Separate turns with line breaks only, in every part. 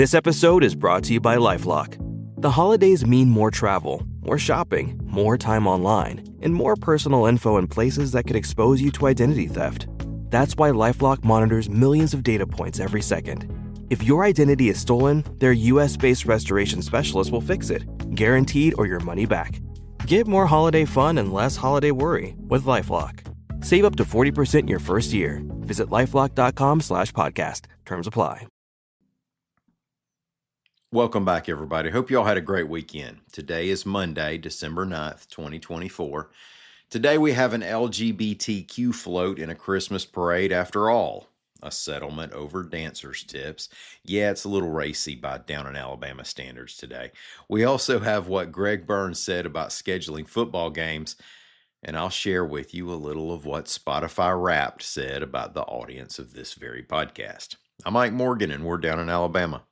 This episode is brought to you by LifeLock. The holidays mean more travel, more shopping, more time online, and more personal info in places that could expose you to identity theft. That's why LifeLock monitors millions of data points every second. If your identity is stolen, their US-based restoration specialist will fix it, guaranteed or your money back. Get more holiday fun and less holiday worry with LifeLock. Save up to 40% your first year. Visit LifeLock.com/podcast. Terms apply.
Welcome back, everybody. Hope you all had a great weekend. Today is Monday, December 9th, 2024. Today we have an LGBTQ float in a Christmas parade after all. A settlement over dancers' tips. Yeah, it's a little racy by down in Alabama standards today. We also have what Greg Burns said about scheduling football games, and I'll share with you a little of what Spotify Wrapped said about the audience of this very podcast. I'm Mike Morgan, and we're down in Alabama.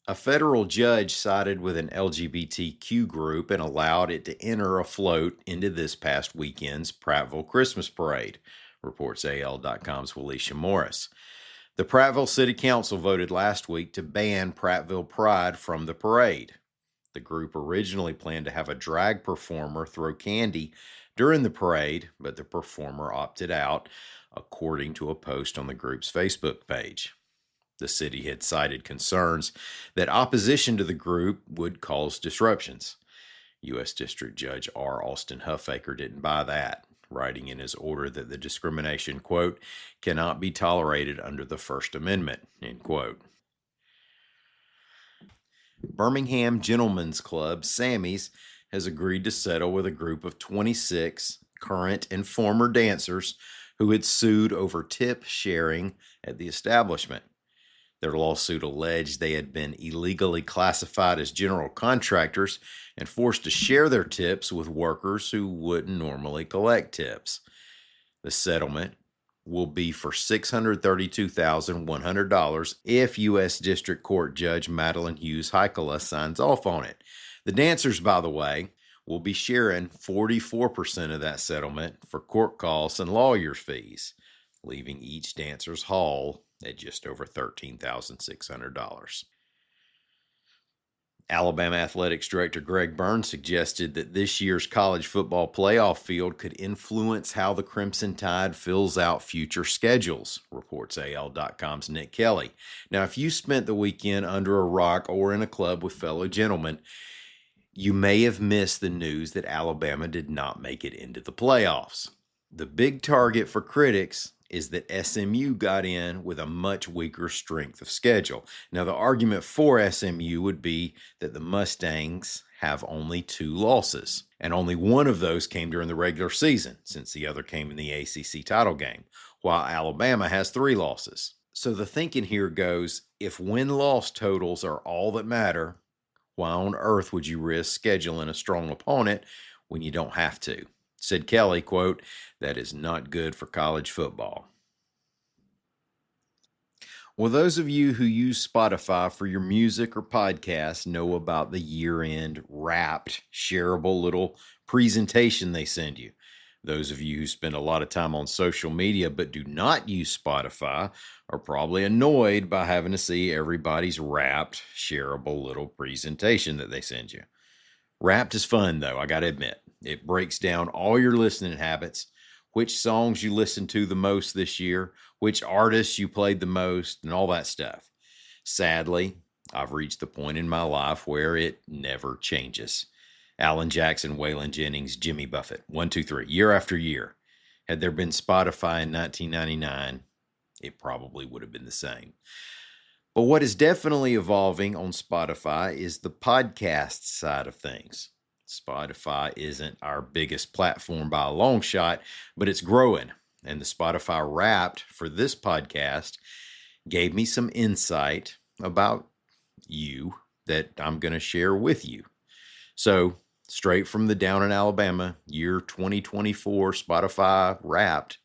A federal judge sided with an LGBTQ group and allowed it to enter a float into this past weekend's Prattville Christmas Parade, reports AL.com's Walisha Morris. The Prattville City Council voted last week to ban Prattville Pride from the parade. The group originally planned to have a drag performer throw candy during the parade, but the performer opted out, according to a post on the group's Facebook page. The city had cited concerns that opposition to the group would cause disruptions. U.S. District Judge R. Austin Huffaker didn't buy that, writing in his order that the discrimination, quote, cannot be tolerated under the First Amendment, end quote. Birmingham Gentlemen's Club, Sammy's, has agreed to settle with a group of 26 current and former dancers who had sued over tip sharing at the establishment. Their lawsuit alleged they had been illegally classified as general contractors and forced to share their tips with workers who wouldn't normally collect tips. The settlement will be for $632,100 if U.S. District Court Judge Madeline Hughes Heikkila signs off on it. The dancers, by the way, will be sharing 44% of that settlement for court costs and lawyers' fees, leaving each dancer's haul at just over $13,600. Alabama Athletics Director Greg Burns suggested that this year's college football playoff field could influence how the Crimson Tide fills out future schedules, reports AL.com's Nick Kelly. Now, if you spent the weekend under a rock or in a club with fellow gentlemen, you may have missed the news that Alabama did not make it into the playoffs. The big target for critics is that SMU got in with a much weaker strength of schedule. Now, the argument for SMU would be that the Mustangs have only 2 losses, and only one of those came during the regular season, since the other came in the ACC title game, while Alabama has 3 losses. So the thinking here goes, if win-loss totals are all that matter, why on earth would you risk scheduling a strong opponent when you don't have to? Said Kelly, quote, that is not good for college football. Well, those of you who use Spotify for your music or podcast know about the year-end Wrapped, shareable little presentation they send you. Those of you who spend a lot of time on social media but do not use Spotify are probably annoyed by having to see everybody's Wrapped, shareable little presentation that they send you. Wrapped is fun, though, I got to admit. It breaks down all your listening habits, which songs you listened to the most this year, which artists you played the most, and all that stuff. Sadly, I've reached the point in my life where it never changes. Alan Jackson, Waylon Jennings, Jimmy Buffett, 1, 2, 3, year after year. Had there been Spotify in 1999, it probably would have been the same. But what is definitely evolving on Spotify is the podcast side of things. Spotify isn't our biggest platform by a long shot, but it's growing. And the Spotify Wrapped for this podcast gave me some insight about you that I'm going to share with you. So, straight from the Down in Alabama, year 2024 Spotify Wrapped,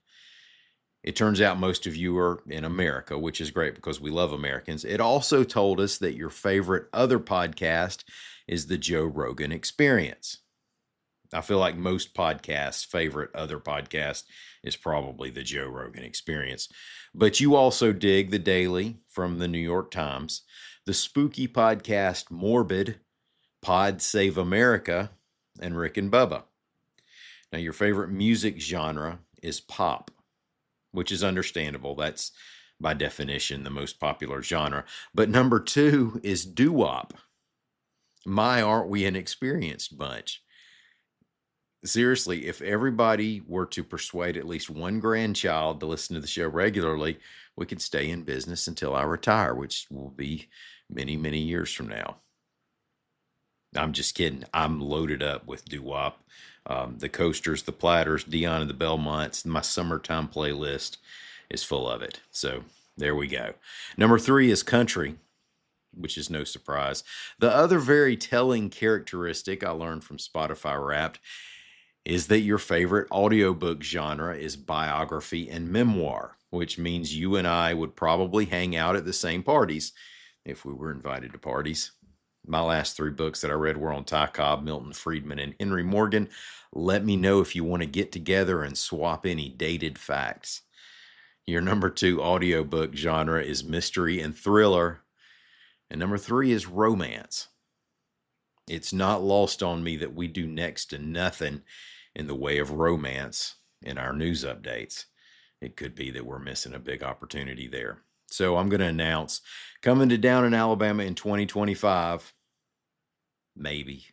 it turns out most of you are in America, which is great because we love Americans. It also told us that your favorite other podcast is the Joe Rogan Experience. I feel like most podcasts' favorite other podcast is probably the Joe Rogan Experience. But you also dig The Daily from the New York Times, the spooky podcast Morbid, Pod Save America, and Rick and Bubba. Now, your favorite music genre is pop, which is understandable. That's, by definition, the most popular genre. But number 2 is doo-wop. My, aren't we an experienced bunch? Seriously, if everybody were to persuade at least one grandchild to listen to the show regularly, we could stay in business until I retire, which will be many, many years from now. I'm just kidding. I'm loaded up with doo-wop. The Coasters, the Platters, Dion and the Belmonts. My summertime playlist is full of it. So there we go. Number 3 is country, which is no surprise. The other very telling characteristic I learned from Spotify Wrapped is that your favorite audiobook genre is biography and memoir, which means you and I would probably hang out at the same parties if we were invited to parties. My last 3 books that I read were on Ty Cobb, Milton Friedman, and Henry Morgan. Let me know if you want to get together and swap any dated facts. Your number 2 audiobook genre is mystery and thriller. And number 3 is romance. It's not lost on me that we do next to nothing in the way of romance in our news updates. It could be that we're missing a big opportunity there. So I'm going to announce coming to Down in Alabama in 2025, maybe,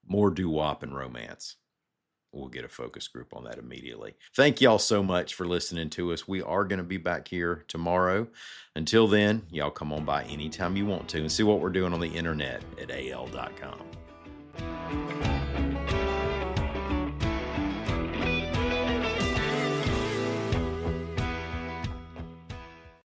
more doo-wop and romance. We'll get a focus group on that immediately. Thank y'all so much for listening to us. We are going to be back here tomorrow. Until then, y'all come on by anytime you want to and see what we're doing on the internet at al.com.